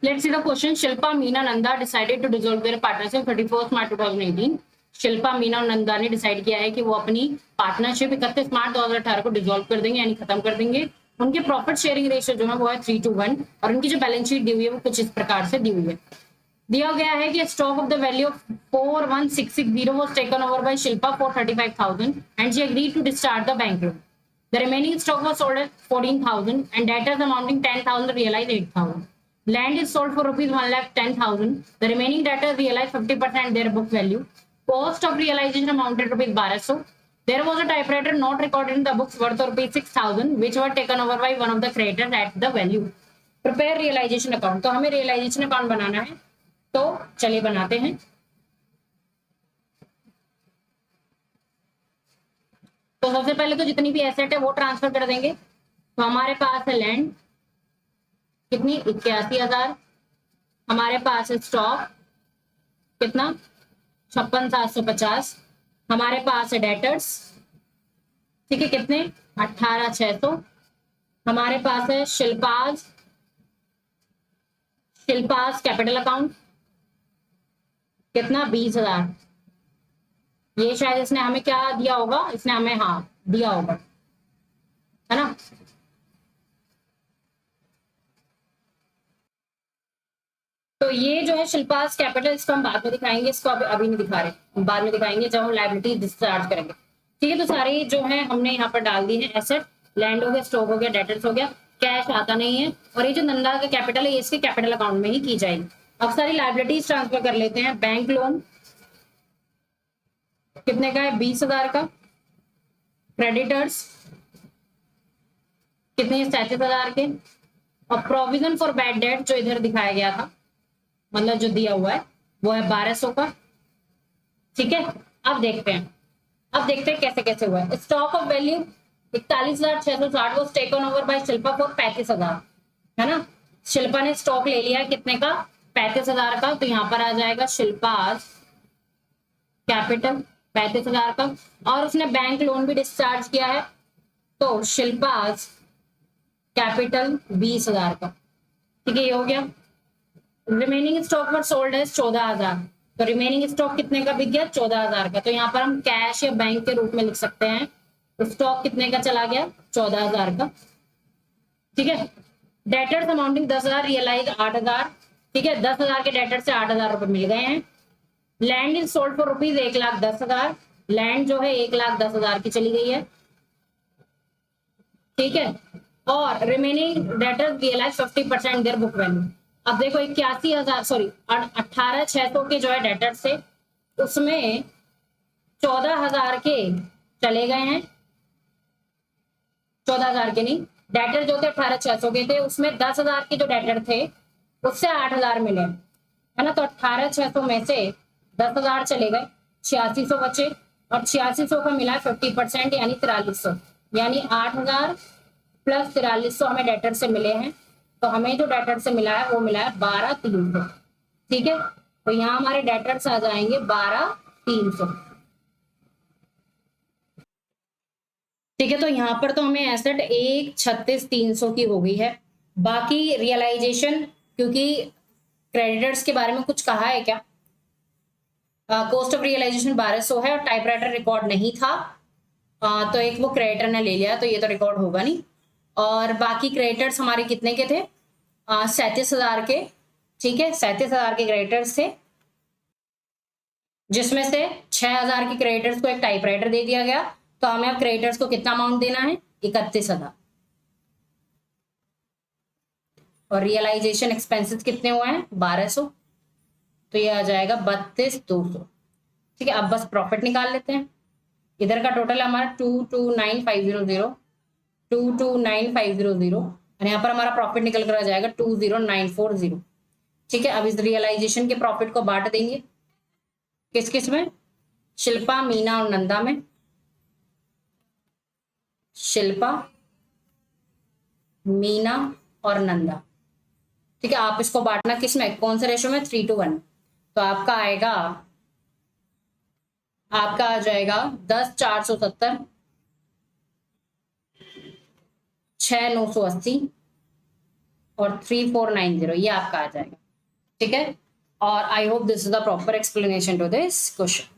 Let's see the question. Shilpa, Meena, Nanda decided to dissolve their partnership 31st March 2018. Shilpa, Meena और नंदा ने decide किया है कि वो अपनी पार्टनरशिप 31 मार्च 2018 को डिसॉल्व कर देंगे, यानी खत्म कर देंगे। उनके प्रॉफिट शेयरिंग रेशियो जो है वो है 3:1 और उनकी जो बैलेंस शीट दी हुई है वो कुछ इस प्रकार से दी हुई है। दिया गया है कि stock of the value of 41660 was taken over by Shilpa for 35,000 and she agreed to discharge the bank loan. The remaining stock was sold at 14,000 and debtors amounting 10,000 realized 8,000. Land is sold for rupees 1,10,000. The remaining debtors realized 50% their book value. Cost of realization amounted rupees 1200. There was a typewriter not recorded in the books worth rupees 6,000 which were taken over by one of the creditors at the value. Prepare realization account. तो हमें realization account बनाना है, तो चलिए बनाते हैं। तो सबसे पहले तो जितनी भी एसेट है वो ट्रांसफर कर देंगे। तो हमारे पास है लैंड कितनी 81,000, हमारे पास है स्टॉक कितना 56,750, हमारे पास है डेटर्स ठीक है कितने 18,600, हमारे पास है शिल्पाज कैपिटल अकाउंट कितना 20,000। ये शायद इसने हमें क्या दिया होगा, इसने हमें हाँ दिया होगा, है ना। तो ये जो है शिल्पास कैपिटल, इसको हम बाद में दिखाएंगे, इसको अभी नहीं दिखा रहे, बाद में दिखाएंगे जब हम लायबिलिटी डिस्चार्ज करेंगे। ठीक है, तो सारे जो है हमने यहाँ पर डाल दिए हैं एसेट, लैंड हो गया, स्टॉक हो गया, डेटर्स हो गया, कैश आता नहीं है। और ये जो नंदा का कैपिटल है ये इसके कैपिटल अकाउंट में ही की जाएगी। अब सारी लायबिलिटीज ट्रांसफर कर लेते हैं। बैंक लोन कितने का है 20,000 का, क्रेडिटर्स कितने 37,000 के, और प्रोविजन फॉर बैड डेट जो इधर दिखाया गया था, मतलब जो दिया हुआ है वो है 1200 का। ठीक है, अब देखते हैं कैसे कैसे हुआ है। स्टॉक ऑफ वैल्यू 41,660 वो taken over by Shilpa for 35,000, है ना। शिल्पा ने स्टॉक ले लिया कितने का 35,000 का, तो यहाँ पर आ जाएगा शिल्पास कैपिटल 35,000 का, और उसने बैंक लोन भी डिस्चार्ज किया है, तो शिल्पास कैपिटल 20,000 का। ठीक है, ये हो गया। रिमेनिंग स्टॉक पर सोल्ड है 14,000, तो रिमेनिंग स्टॉक कितने का बिक गया 14,000 का। तो यहाँ पर हम कैश या बैंक के रूप में लिख सकते हैं, तो स्टॉक कितने का चला गया 14,000 का। ठीक है, डेटर्स अमाउंटिंग 10,000 रियलाइज 8,000। ठीक है, 10,000 के डेटर से 8,000 रुपए मिल गए हैं। Land is sold for rupees 1,10,000, land जो है 1,10,000 की चली गई है। ठीक है, और remaining debtors realise 50% their book value. अब देखो 81,000 सॉरी 18,600 के जो है डेटर से, उसमें 14,000 के चले गए हैं, 14,000 के नहीं, डेटर जो थे 18,600 के थे, उसमें 10,000 के जो डेटर थे उससे 8,000 मिले, है ना। तो 18,600 में से 10,000 चले गए, 8600 बचे, और 8600 का मिला 50% यानी 4300, यानी 8,000 प्लस 4300 हमें डेटर से मिले हैं। तो हमें जो डेटर से मिला है वो मिला है 12,300। ठीक है, तो यहाँ हमारे डेटर्स आ जाएंगे 12,300। ठीक है, तो यहाँ पर तो हमें एसेट 1,36,300 की हो गई है। बाकी रियलाइजेशन, क्योंकि क्रेडिटर्स के बारे में कुछ कहा है क्या, कॉस्ट ऑफ रियलाइजेशन 1200 है और टाइपराइटर रिकॉर्ड नहीं था, तो एक वो क्रेडिटर ने ले लिया, तो ये तो रिकॉर्ड होगा नहीं। और बाकी क्रेडिटर्स हमारे कितने के थे 37,000 के। ठीक है, 37,000 के क्रेडिटर्स थे, जिसमें से 6,000 के क्रेडिटर्स को एक टाइपराइटर दे दिया गया। तो हमें अब क्रेडिटर्स को कितना अमाउंट देना है 31,000, और रियलाइजेशन एक्सपेंसेस कितने हुए हैं 1200, तो ये आ जाएगा 32,200। ठीक है, अब बस प्रॉफिट निकाल लेते हैं। इधर का टोटल है हमारा 229,500 229,500, और यहाँ पर हमारा प्रॉफिट निकल कर आ जाएगा 20,940। ठीक है, अब इस रियलाइजेशन के प्रॉफिट को बांट देंगे किस किस में, शिल्पा, मीना और नंदा में। शिल्पा, मीना और नंदा। ठीक है, आप इसको बांटना किस में, कौन से रेशो में 3:1। तो आपका आ जाएगा 10,470, 6,980 और 3490 ये आपका आ जाएगा। ठीक है, और I hope this is the proper explanation to this question.